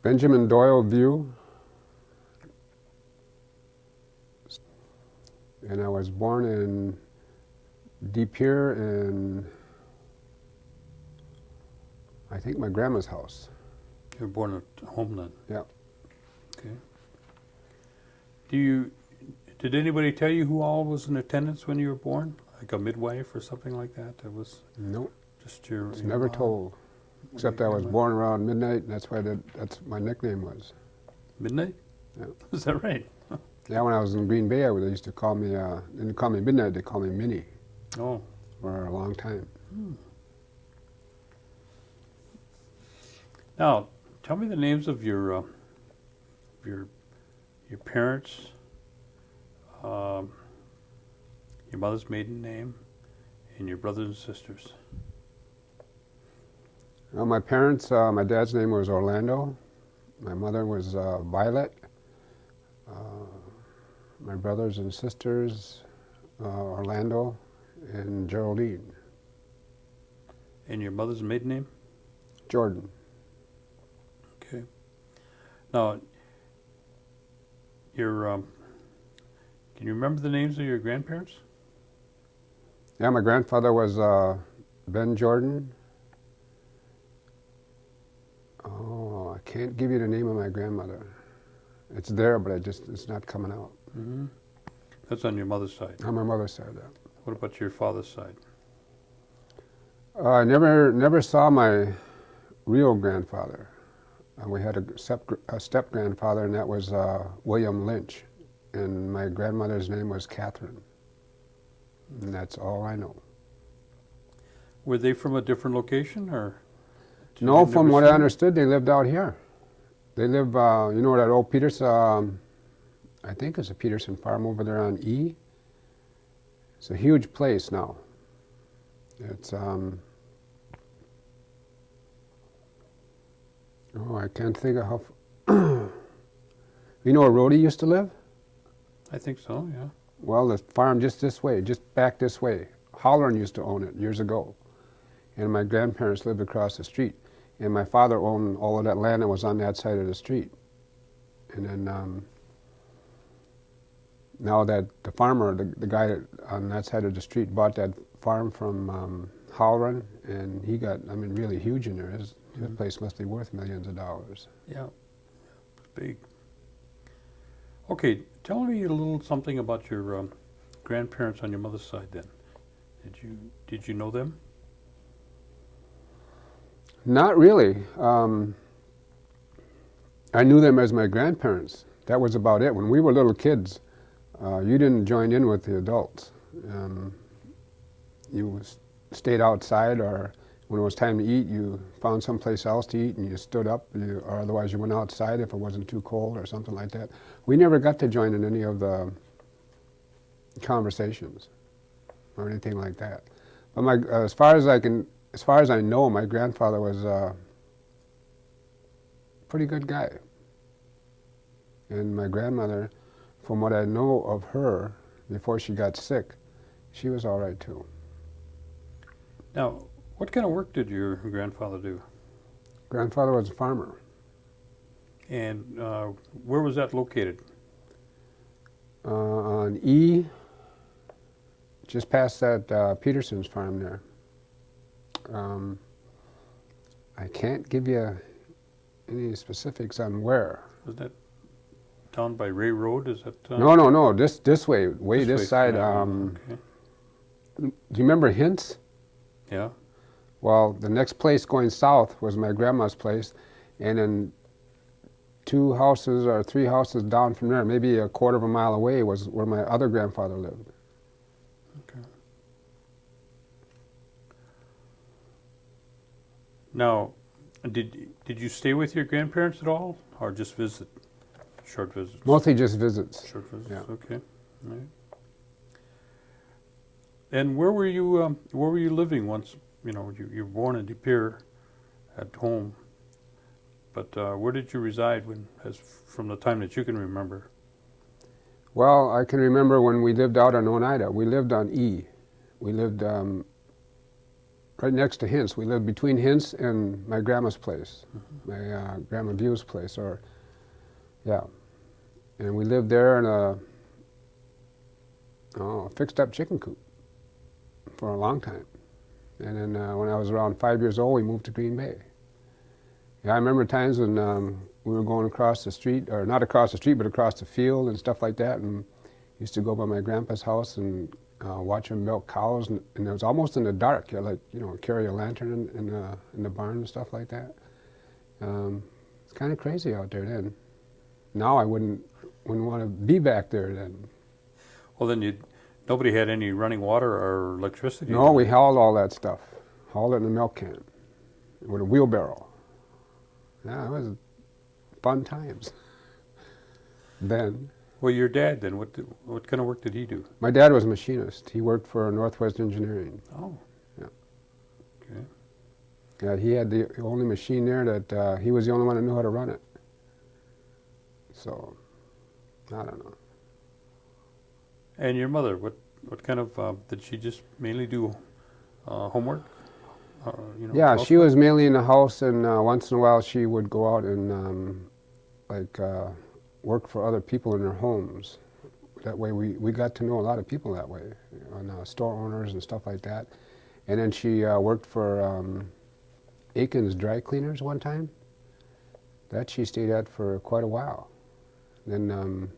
Benjamin D View, and I was born in De Pere in, I think, my grandma's house. You were born at home then? Yeah. Okay. Did anybody tell you who all was in attendance when you were born? Like a midwife or something like that? It was Nope. just your... It's never told. Except I was born around midnight, and that's why that's my nickname was. Midnight? Yeah. Is that right? Yeah, when I was in Green Bay, they used to call me, they didn't call me Midnight, they called me Minnie Oh. for a long time. Now, tell me the names of your parents, your mother's maiden name, and your brothers and sisters. Well, my parents, my dad's name was Orlando. My mother was Violet. My brothers and sisters, Orlando and Geraldine. And your mother's maiden name? Jordan. Okay. Now, can you remember the names of your grandparents? Yeah, my grandfather was Ben Jordan. Oh, I can't give you the name of my grandmother. It's there, but it's not coming out. Mm-hmm. That's on your mother's side. On my mother's side, yeah. What about your father's side? I never saw my real grandfather. We had a step-grandfather, and that was William Lynch. And my grandmother's name was Catherine. And that's all I know. Were they from a different location, or? No, from what I understood, they lived out here. They live, you know, that old Peterson, I think it's a Peterson farm over there on E. It's a huge place now. It's, oh, I can't think of how, you know where Rhodey used to live? I think so, yeah. Well, the farm just this way, just back this way. Holleran used to own it years ago. And my grandparents lived across the street. And my father owned all of that land that was on that side of the street. And then now that the farmer, the guy on that side of the street bought that farm from Holleran, and he got, I mean, really huge in there. His place must be worth millions of dollars. Yeah, it's big. Okay, tell me a little something about your grandparents on your mother's side then. Did you know them? Not really. I knew them as my grandparents. That was about it. When we were little kids, you didn't join in with the adults. You stayed outside, or when it was time to eat, you found someplace else to eat and you stood up, or otherwise you went outside if it wasn't too cold or something like that. We never got to join in any of the conversations or anything like that. But as far as I know, my grandfather was a pretty good guy. And my grandmother, from what I know of her, before she got sick, she was all right too. Now, what kind of work did your grandfather do? Grandfather was a farmer. And where was that located? On E, just past that Peterson's farm there. I can't give you any specifics on where. Was that down by Ray Road? Is that? No. This way, this side. Okay. Do you remember Hintz? Yeah. Well, the next place going south was my grandma's place, and then 2 houses or 3 houses down from there, maybe a quarter of a mile away, was where my other grandfather lived. Okay. Now, did you stay with your grandparents at all, or just visit? Short visits? Mostly just visits. Short visits, yeah. Okay. All right. And where were you living once, you were born in De Pere at home, but where did you reside from the time that you can remember? Well, I can remember when we lived out on Oneida. We lived on E. We lived right next to Hintz. We lived between Hintz and my grandma's place, my grandma View's place, or yeah. And we lived there in a fixed-up chicken coop for a long time. And then when I was around 5 years old, we moved to Green Bay. Yeah, I remember times when we were going across the street, or not across the street, but across the field and stuff like that, and used to go by my grandpa's house and watch him milk cows, and it was almost in the dark. You had, like, carry a lantern in the barn and stuff like that. It's kind of crazy out there then. Now I wouldn't want to be back there then. Well, then nobody had any running water or electricity? No, we hauled all that stuff. Hauled it in a milk can with a wheelbarrow. Yeah, it was fun times then. Well, your dad then, what kind of work did he do? My dad was a machinist. He worked for Northwest Engineering. Oh. Yeah. Okay. Yeah, he had the only machine there that he was the only one that knew how to run it. So, I don't know. And your mother, what kind of, did she just mainly do homework? Yeah, she was mainly in the house, and once in a while she would go out and work for other people in their homes. That way we got to know a lot of people that way, and store owners and stuff like that. And then she worked for Aiken's Dry Cleaners one time. That she stayed at for quite a while. Then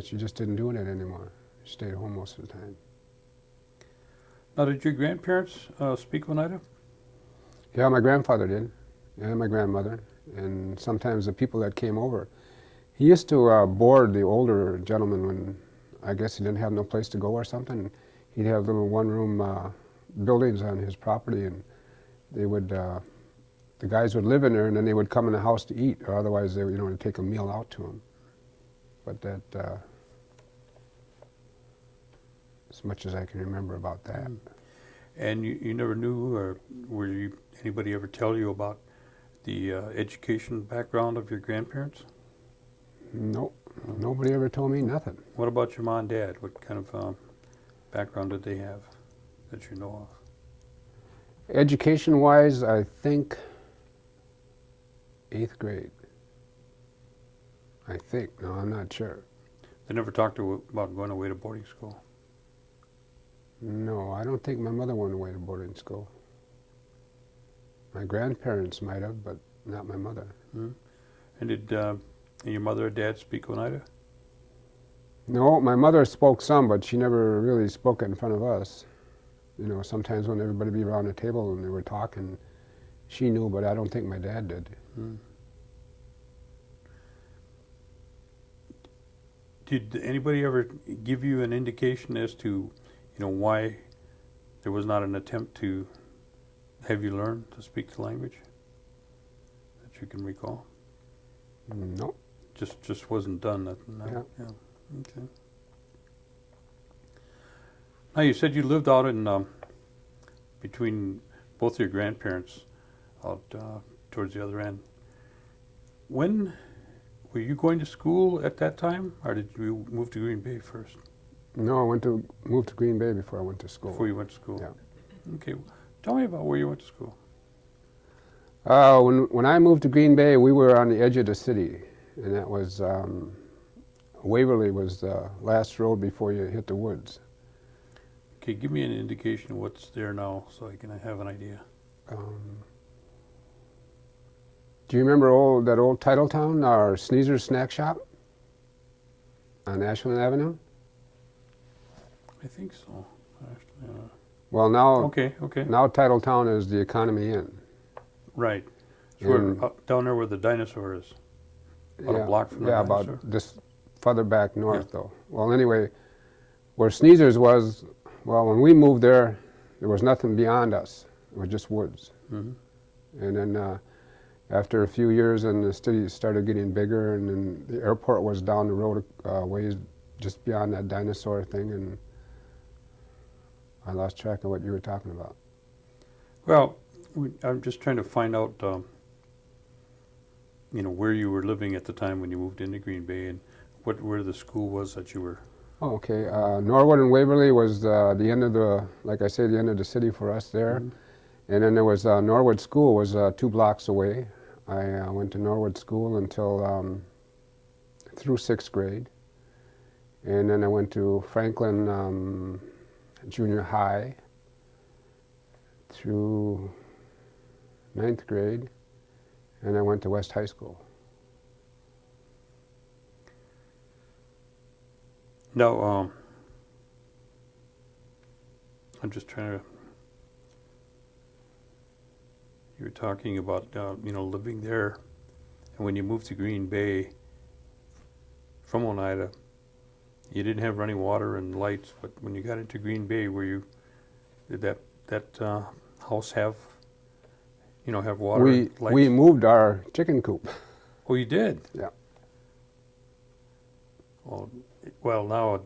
she just didn't do it anymore. She stayed home most of the time. Now, did your grandparents speak Oneida? Yeah, my grandfather did, and my grandmother, and sometimes the people that came over. He used to board the older gentlemen when I guess he didn't have no place to go or something. He'd have little one-room buildings on his property, and they would, the guys would live in there, and then they would come in the house to eat, or otherwise they would, would take a meal out to them. But that, as much as I can remember about that. And you never knew, or anybody ever tell you about the education background of your grandparents? Nope. Nobody ever told me nothing. What about your mom and dad? What kind of background did they have that you know of? Education-wise, I think 8th grade. I think. No, I'm not sure. They never talked about going away to boarding school? No, I don't think my mother went away to boarding school. My grandparents might have, but not my mother. Mm-hmm. And did your mother or dad speak Oneida? No, my mother spoke some, but she never really spoke it in front of us. Sometimes when everybody be around the table and they were talking, she knew, but I don't think my dad did. Mm. Did anybody ever give you an indication as to, why there was not an attempt to have you learn to speak the language that you can recall? No. Just wasn't done. Yeah. Okay. Now you said you lived out in between both your grandparents, out towards the other end. When were you going to school at that time, or did you move to Green Bay first? No, I moved to Green Bay before I went to school. Before you went to school? Yeah. Okay. Tell me about where you went to school. When I moved to Green Bay, we were on the edge of the city, and that was Waverly was the last road before you hit the woods. Okay, give me an indication of what's there now, so I can have an idea. Do you remember that old Titletown, our Sneezer's Snack Shop on Ashland Avenue? I think so. Actually, Well, now, okay. Now Titletown is the Economy Inn. Right. So down there where the dinosaur is. About a block from the dinosaur. Yeah, about just further back north, though. Well, anyway, where Sneezer's was, when we moved there was nothing beyond us. It was just woods. Mm-hmm. And then after a few years, and the city started getting bigger, and then the airport was down the road ways just beyond that dinosaur thing, and I lost track of what you were talking about. Well, I'm just trying to find out, where you were living at the time when you moved into Green Bay, and where the school was that you were Oh, okay. Norwood and Waverly was the end of the, like I say, the end of the city for us there. Mhm. And then there was Norwood School was 2 blocks away. I went to Norwood School until through 6th grade. And then I went to Franklin Junior High through 9th grade. And I went to West High School. Now, I'm just trying to. You were talking about living there, and when you moved to Green Bay from Oneida, you didn't have running water and lights. But when you got into Green Bay, did that house have water and lights? We moved our chicken coop. Oh, you did? Yeah. Well, now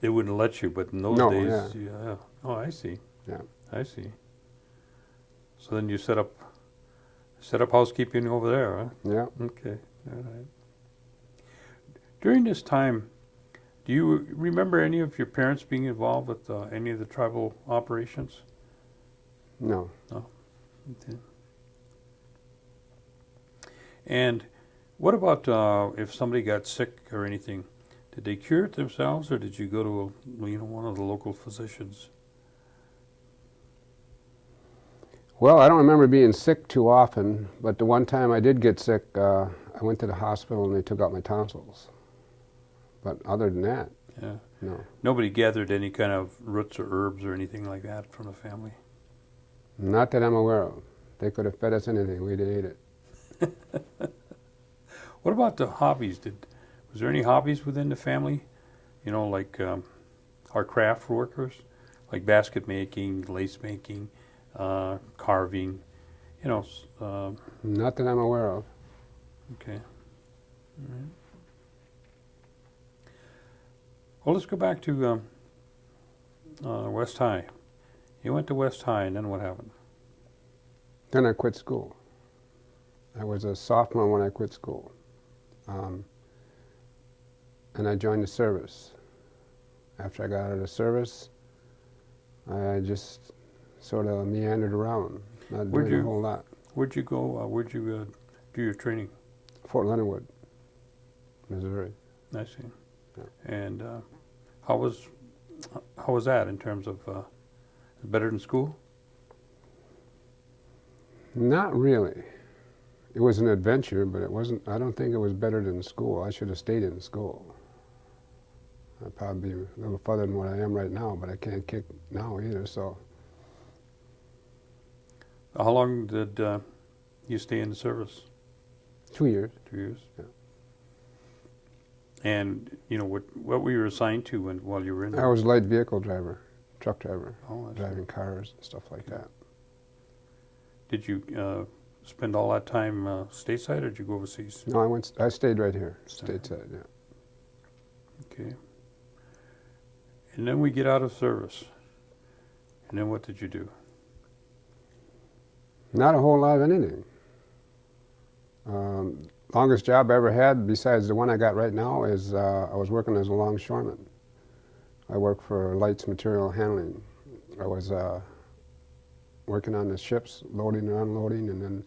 they wouldn't let you, but in those No, days, yeah. yeah. Oh, I see. Yeah. I see. So then you set up housekeeping over there, huh? Yeah. Okay. All right. During this time, do you remember any of your parents being involved with any of the tribal operations? No. No. Okay. And what about if somebody got sick or anything? Did they cure it themselves, or did you go to one of the local physicians? Well, I don't remember being sick too often, but the one time I did get sick, I went to the hospital and they took out my tonsils. But other than that, Yeah. no. Nobody gathered any kind of roots or herbs or anything like that from the family? Not that I'm aware of. They could have fed us anything. We'd ate it. What about the hobbies? Was there any hobbies within the family? Like our craft workers, like basket making, lace making, carving. Not that I'm aware of. Okay. All right. Well, let's go back to West High. You went to West High, and then what happened? Then I quit school. I was a sophomore when I quit school. And I joined the service. After I got out of the service, I just sort of meandered around, not doing a whole lot. Where'd you go? Where'd you do your training? Fort Leonard Wood, Missouri. I see. Yeah. And how was that in terms of better than school? Not really. It was an adventure, but it wasn't. I don't think it was better than school. I should have stayed in school. I'd probably be a little further than what I am right now, but I can't kick now either. So How long did you stay in the service? 2 years. 2 years. Yeah. And what were you assigned to while you were in there? I was a light vehicle driver, truck driver, Oh, I see. driving cars and stuff like that. Did you spend all that time stateside, or did you go overseas? No, I stayed right here, Stayed. stateside. Yeah. Okay. And then we get out of service. And then what did you do? Not a whole lot of anything. Longest job I ever had, besides the one I got right now, is I was working as a longshoreman. I worked for Lights Material Handling. I was working on the ships, loading and unloading, and then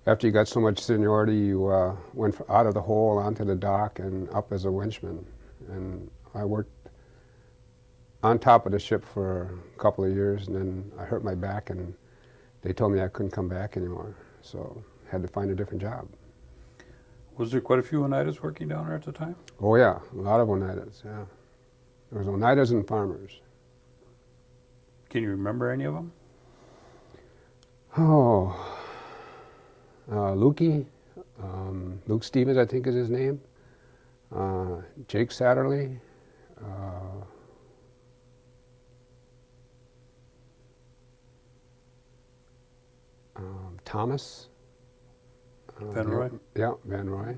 after you got so much seniority, you went out of the hole onto the dock and up as a winchman. And I worked on top of the ship for a couple of years, and then I hurt my back, and they told me I couldn't come back anymore, so I had to find a different job. Was there quite a few Oneidas working down there at the time? Oh yeah, a lot of Oneidas, yeah. There was Oneidas and farmers. Can you remember any of them? Oh, Lukey, Luke Stevens, I think is his name. Jake Satterley. Thomas. Van Roy? Yeah, Van Roy.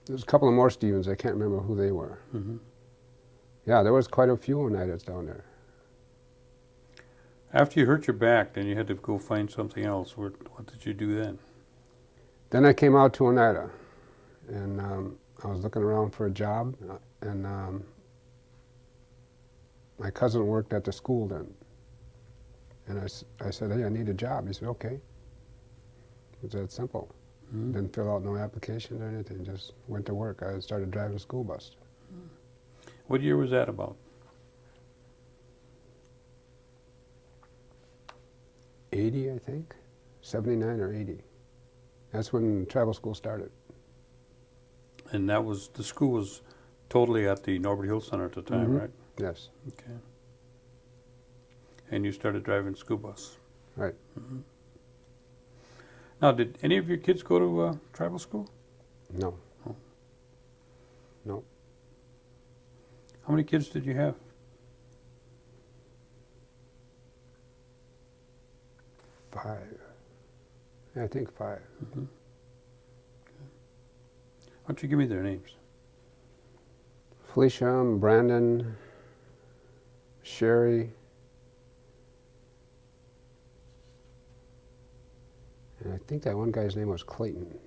There's a couple of more Stevens. I can't remember who they were. Mm-hmm. Yeah, there was quite a few Oneidas down there. After you hurt your back, then you had to go find something else. What did you do then? Then I came out to Oneida, and I was looking around for a job, and my cousin worked at the school then. And I said, hey, I need a job. He said, okay. It was that simple. Didn't fill out no application or anything, just went to work. I started driving a school bus. What year was that about? 80, I think. 79 or 80. That's when travel school started. And that was, the school was totally at the Norbert Hill Center at the time, right? Yes. Okay. And you started driving school bus. Right. Now, did any of your kids go to tribal school? No. Oh. No. How many kids did you have? 5. Yeah, I think 5. Why don't you give me their names? Felicia, Brandon, Sherry, and I think that one guy's name was Clayton.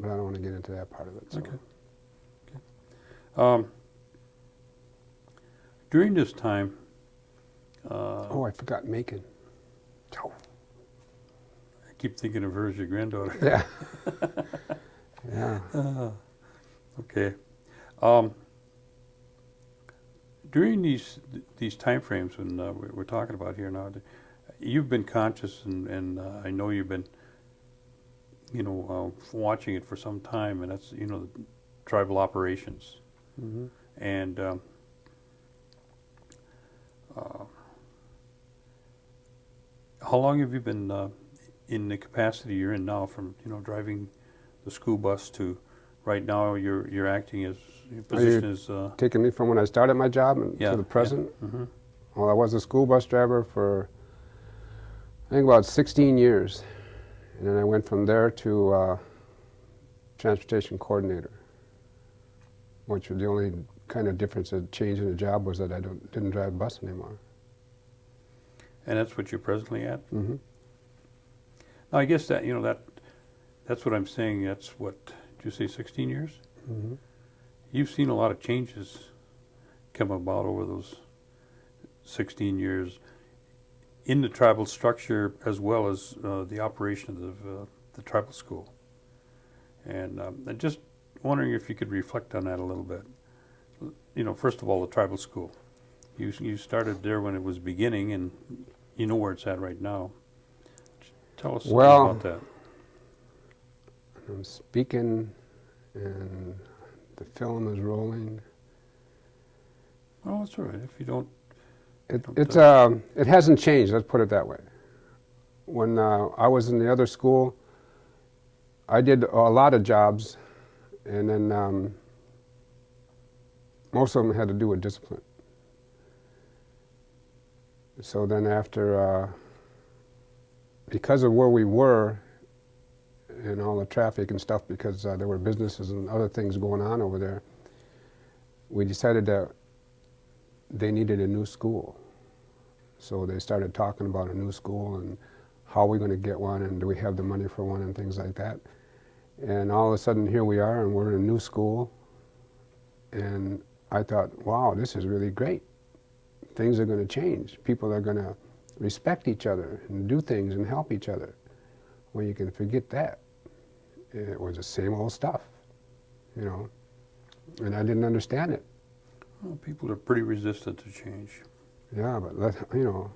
But I don't want to get into that part of it. So. Okay. During this time, Oh, I forgot Macon. Oh. I keep thinking of her as your granddaughter. Yeah. Yeah. Okay. During these time frames when we're talking about here now, you've been conscious, and I know you've been, watching it for some time, and that's the tribal operations, and how long have you been in the capacity you're in now, from driving the school bus to right now you're acting as your position is taking me from when I started my job yeah, to the present? Yeah. Well, I was a school bus driver for I think about 16 years, and then I went from there to transportation coordinator, which was the only kind of difference that changed in the job was that I didn't drive a bus anymore. And that's what you're presently at? Mm-hmm. Now, I guess that, that's what I'm saying. That's what, did you say 16 years? Mm-hmm. You've seen a lot of changes come about over those 16 years in the tribal structure, as well as the operation of the tribal school. And I'm just wondering if you could reflect on that a little bit. First of all, the tribal school. You started there when it was beginning, and you know where it's at right now. Tell us something about that. I'm speaking, and the film is rolling. Well, that's all right. If you don't... It hasn't changed, let's put it that way. When I was in the other school, I did a lot of jobs, and then most of them had to do with discipline. So then after, because of where we were and all the traffic and stuff, because there were businesses and other things going on over there, we decided that they needed a new school. So they started talking about a new school and how we're going to get one, and do we have the money for one, and things like that. And all of a sudden here we are, and we're in a new school, and I thought, wow, this is really great. Things are going to change. People are going to respect each other and do things and help each other. Well, you can forget that. It was the same old stuff, and I didn't understand it. Well, people are pretty resistant to change. Yeah, but Yeah.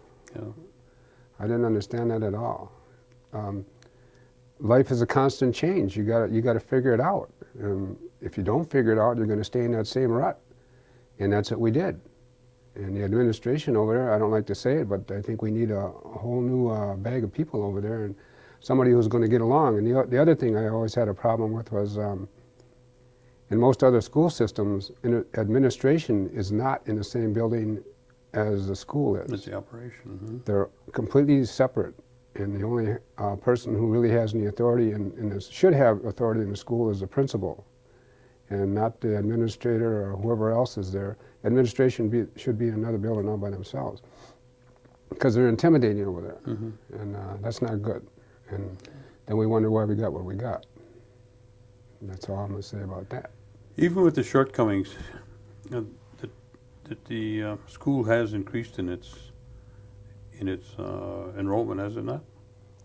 I didn't understand that at all. Life is a constant change. You got to figure it out. If you don't figure it out, you're going to stay in that same rut, and that's what we did. And the administration over there, I don't like to say it, but I think we need a whole new bag of people over there, and somebody who's going to get along. And the other thing I always had a problem with was, in most other school systems, administration is not in the same building as the school is. It's the operation. They're completely separate, and the only person who really has any authority and should have authority in the school is the principal, and not the administrator or whoever else is there. Administration should be in another building all by themselves, because they're intimidating over there, and that's not good. And then we wonder why we got what we got. That's all I'm going to say about that. Even with the shortcomings, that the school has increased in its enrollment, has it not?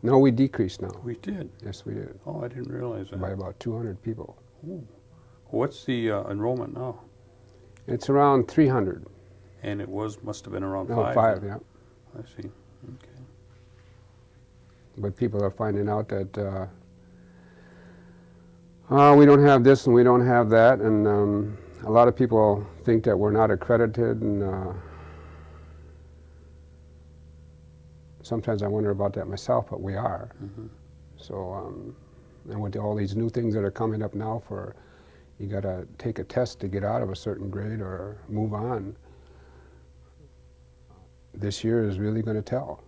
No, we decreased now. We did. Yes, we did. Oh, I didn't realize that. By about 200 people. Ooh. What's the enrollment now? It's around 300. And it must have been around No, 5. five, yeah. I see. Okay. But people are finding out that we don't have this and we don't have that, and a lot of people think that we're not accredited, and sometimes I wonder about that myself, but we are. Mm-hmm. So, and with all these new things that are coming up now for, you got to take a test to get out of a certain grade or move on. This year is really going to tell.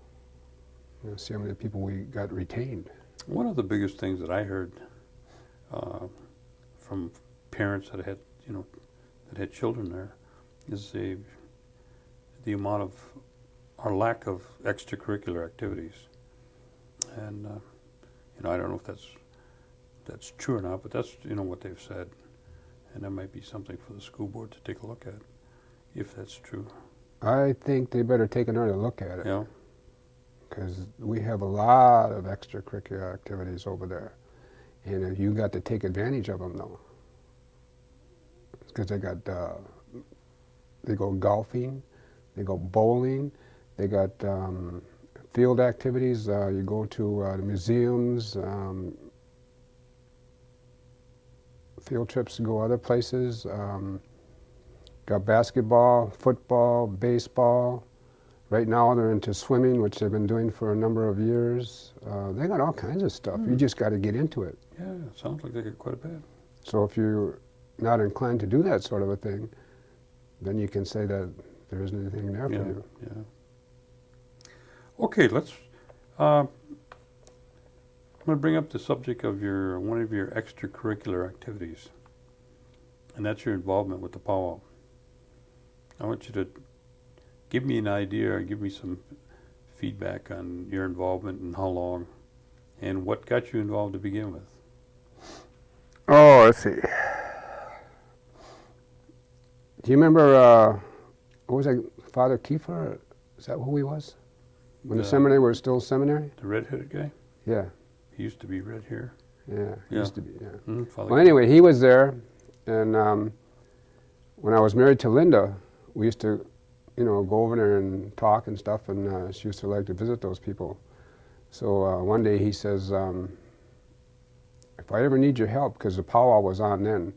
You know, see how many people we got retained. One of the biggest things that I heard from parents that had, that had children there, is the amount of, or lack of, extracurricular activities. And I don't know if that's true or not, but that's what they've said, and that might be something for the school board to take a look at, if that's true. I think they better take another look at it. Yeah. Because we have a lot of extracurricular activities over there, and you got to take advantage of them though. Because they go golfing, they go bowling, they got field activities. You go to the museums, field trips to go other places. Got basketball, football, baseball. Right now they're into swimming, which they've been doing for a number of years. They got all kinds of stuff. You just got to get into it. Yeah, it sounds like they get quite a bit. So if you're not inclined to do that sort of a thing, then you can say that there isn't anything there for you. Yeah. Okay, let's. I'm going to bring up the subject of one of your extracurricular activities, and that's your involvement with the powwow. I want you to give me an idea, or give me some feedback on your involvement and how long, and what got you involved to begin with. Oh, let's see. Do you remember, what was that, Father Kiefer? Is that who he was? When the seminary was still seminary? The red-headed guy? Yeah. He used to be red hair. Yeah, he used to be, yeah. Mm-hmm. Well, anyway, he was there, and when I was married to Linda, we used to, go over there and talk and stuff, and she used to like to visit those people. So one day he says, if I ever need your help, because the powwow was on then,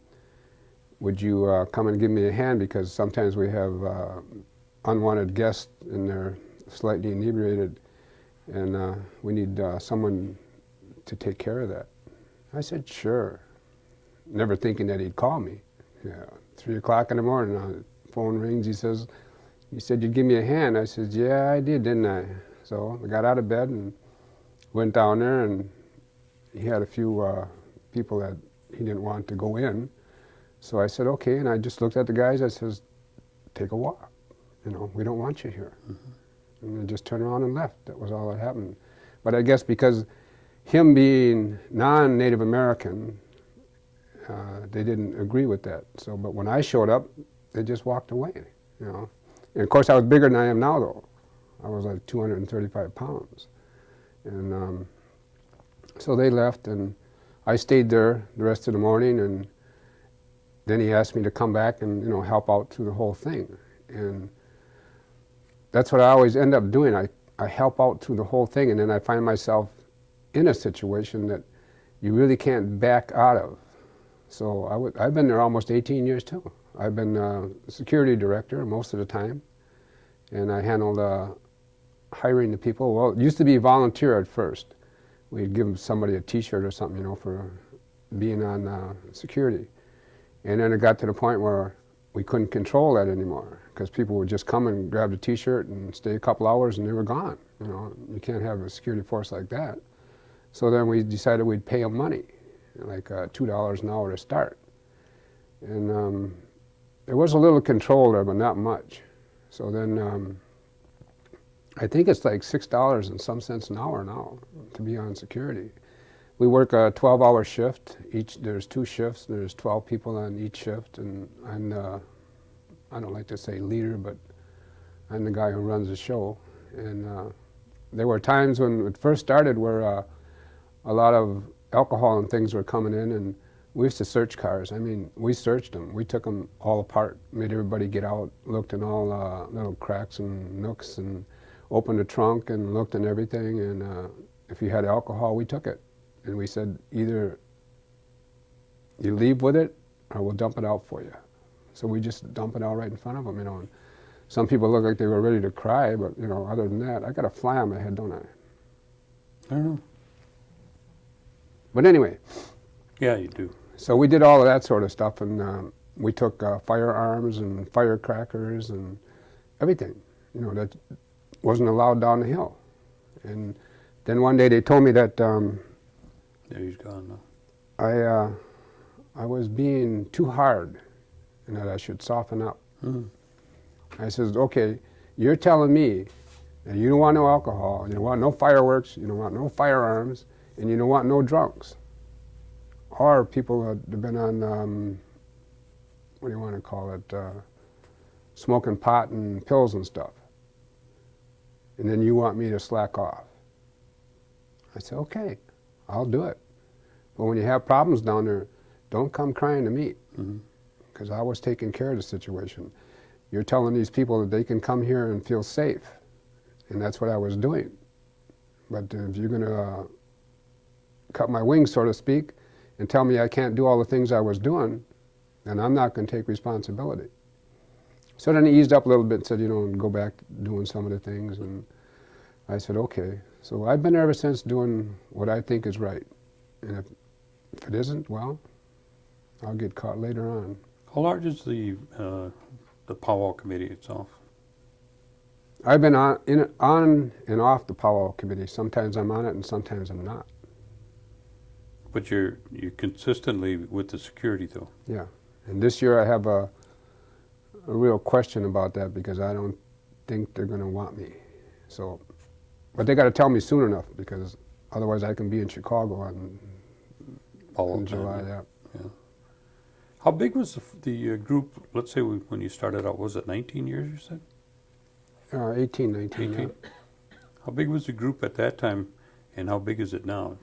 would you come and give me a hand, because sometimes we have unwanted guests and they're slightly inebriated, and we need someone to take care of that. I said, sure, never thinking that he'd call me. Yeah, 3 o'clock in the morning, the phone rings, he said, you'd give me a hand. I said, yeah, I did, didn't I? So I got out of bed and went down there, and he had a few people that he didn't want to go in. So I said, okay, and I just looked at the guys, I says, take a walk. We don't want you here. Mm-hmm. And I just turned around and left. That was all that happened. But I guess because him being non-Native American, they didn't agree with that. So, but when I showed up, they just walked away, And of course, I was bigger than I am now, though. I was like 235 pounds. And so they left, and I stayed there the rest of the morning, and then he asked me to come back and, help out through the whole thing. And that's what I always end up doing. I help out through the whole thing, and then I find myself in a situation that you really can't back out of. So I've been there almost 18 years, too. I've been security director most of the time, and I handled hiring the people. Well, it used to be volunteer at first. We'd give somebody a T-shirt or something, for being on security. And then it got to the point where we couldn't control that anymore, because people would just come and grab the T-shirt and stay a couple hours and they were gone. You can't have a security force like that. So then we decided we'd pay them money, like $2 an hour to start. And there was a little control there, but not much. So then I think it's like $6 and some cents an hour now to be on security, we work a 12-hour shift. There's 2 shifts. There's 12 people on each shift, and I'm the, I don't like to say leader, but I'm the guy who runs the show. And there were times when it first started where a lot of alcohol and things were coming in, and we used to search cars. I mean, we searched them. We took them all apart, made everybody get out, looked in all little cracks and nooks, and opened the trunk and looked in everything. And if you had alcohol, we took it. And we said, either you leave with it or we'll dump it out for you. So we just dump it out right in front of them, you know. And some people look like they were ready to cry, but, you know, other than that, I got a fly on my head, don't I? I don't know. But anyway. Yeah, you do. So we did all of that sort of stuff, and we took firearms and firecrackers and everything, you know, that wasn't allowed down the hill. And then one day they told me that There he's gone now. I was being too hard and that I should soften up. I says, okay, you're telling me that you don't want no alcohol, you don't want no fireworks, you don't want no firearms, and you don't want no drunks. Or people that have been on, what do you want to call it, smoking pot and pills and stuff. And then you want me to slack off. I said, okay, I'll do it. But when you have problems down there, don't come crying to me, because I was taking care of the situation. You're telling these people that they can come here and feel safe, and that's what I was doing. But if you're going to cut my wings, so to speak, and tell me I can't do all the things I was doing, then I'm not going to take responsibility. So then he eased up a little bit and said, you know, go back to doing some of the things. And I said, okay. So I've been there ever since doing what I think is right. And if it isn't, well, I'll get caught later on. How large is the powwow committee itself? I've been on and off the powwow committee. Sometimes I'm on it and sometimes I'm not. But you're consistently with the security, though. Yeah. And this year I have a real question about that, because I don't think they're going to want me. So, but they got to tell me soon enough, because otherwise I can be in Chicago in July. Yeah. How big was the group, let's say when you started out, was it 19 years you said? 18, 19. 18? Yeah. How big was the group at that time, and how big is it now?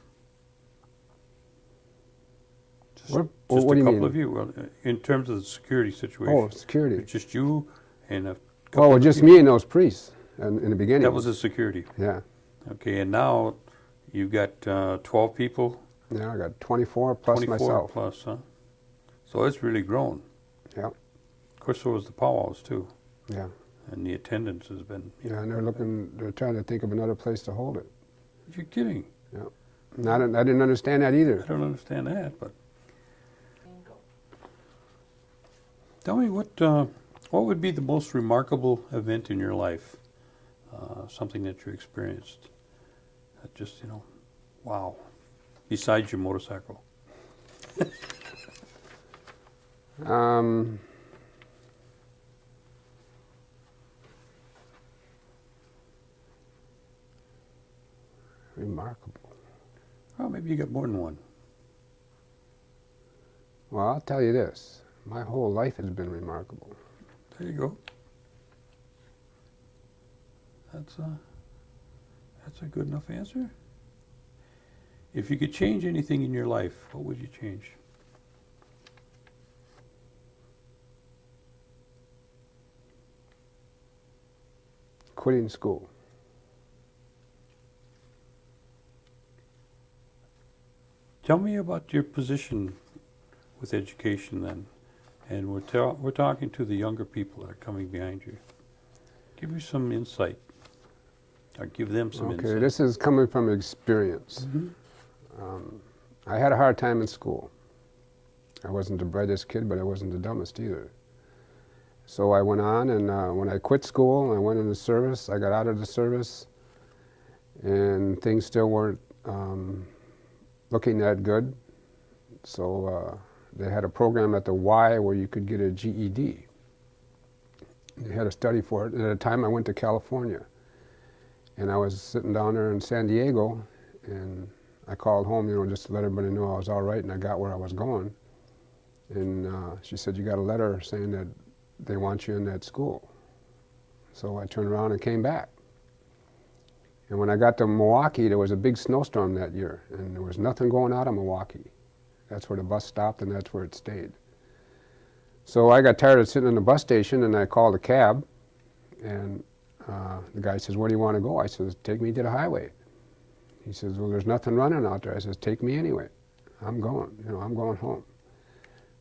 Just what do a you couple mean? of you, well, in terms of the security situation. Oh, security. It's just you and a couple Oh, of just people. me and those priests in the beginning. That was the security. Yeah. Okay, and now you've got 12 people. Yeah, I got 24 plus 24 myself. plus, huh? So it's really grown. Yeah. Of course, so was the powwows too. Yeah. And the attendance has been. Yeah, and they're trying to think of another place to hold it. You're kidding. Yeah. And I didn't understand that either. I don't understand that, but. Tell me what would be the most remarkable event in your life? Something that you experienced that just, you know, wow. Besides your motorcycle. Remarkable. Well, maybe you got more than one. Well, I'll tell you this. My whole life has been remarkable. There you go. That's a good enough answer. If you could change anything in your life, what would you change? Quitting school. Tell me about your position with education then. And we're talking to the younger people that are coming behind you. Give me some insight. Or give them some insight. Okay, this is coming from experience. I had a hard time in school. I wasn't the brightest kid, but I wasn't the dumbest either. So I went on, and when I quit school, I went into service. I got out of the service, and things still weren't looking that good. So they had a program at the Y where you could get a GED. They had a study for it. And at the time, I went to California. And I was sitting down there in San Diego, and I called home, you know, just to let everybody know I was all right and I got where I was going. And she said, you got a letter saying that they want you in that school. So I turned around and came back. And when I got to Milwaukee, there was a big snowstorm that year, and there was nothing going out of Milwaukee. That's where the bus stopped, and that's where it stayed. So I got tired of sitting in the bus station, and I called a cab, and the guy says, where do you want to go? I says, take me to the highway. He says, well, there's nothing running out there. I says, take me anyway. I'm going, you know, I'm going home.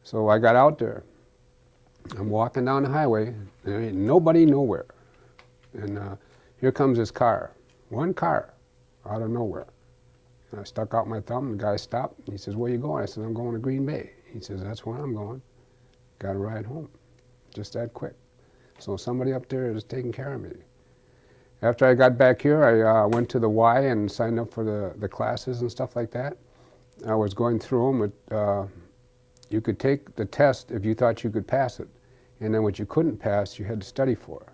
So I got out there. I'm walking down the highway, there ain't nobody nowhere. And here comes this car, one car, out of nowhere. And I stuck out my thumb, the guy stopped, and he says, where you going? I said, I'm going to Green Bay. He says, that's where I'm going. Got a ride home, just that quick. So somebody up there is taking care of me. After I got back here, I went to the Y and signed up for the classes and stuff like that. I was going through them. You could take the test if you thought you could pass it. And then what you couldn't pass, you had to study for.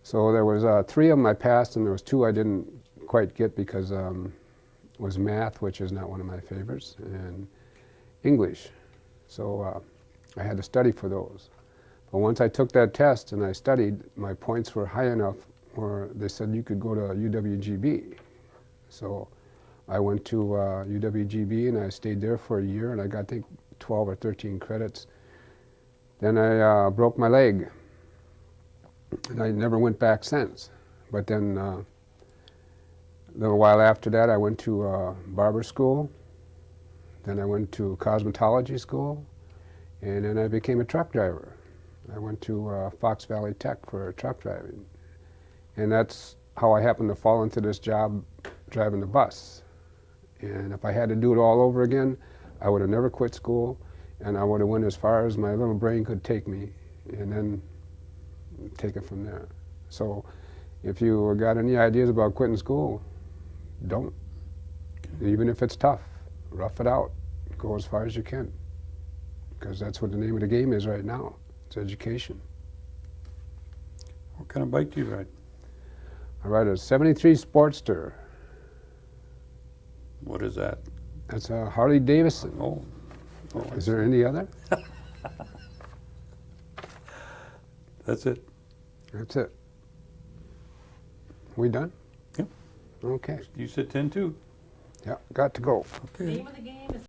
So there was 3 of them I passed, and there was 2 I didn't quite get because was math, which is not one of my favorites, and English. So I had to study for those. But once I took that test and I studied, my points were high enough where they said you could go to UWGB. So I went to UWGB and I stayed there for a year, and I got, I think, 12 or 13 credits. Then I broke my leg, and I never went back since. But then a little while after that, I went to barber school. Then I went to cosmetology school, and then I became a truck driver. I went to Fox Valley Tech for truck driving. And that's how I happened to fall into this job driving the bus. And if I had to do it all over again, I would have never quit school, and I would have went as far as my little brain could take me, and then take it from there. So if you got any ideas about quitting school, don't. Even if it's tough, rough it out. Go as far as you can, because that's what the name of the game is right now. It's education. What kind of bike do you ride? I ride a 73 Sportster. What is that? That's a Harley Davidson. Oh. Is there any other? That's it. That's it. We done? Yep. Okay. You said 10-2. Yeah, got to go. Okay. Name of the game is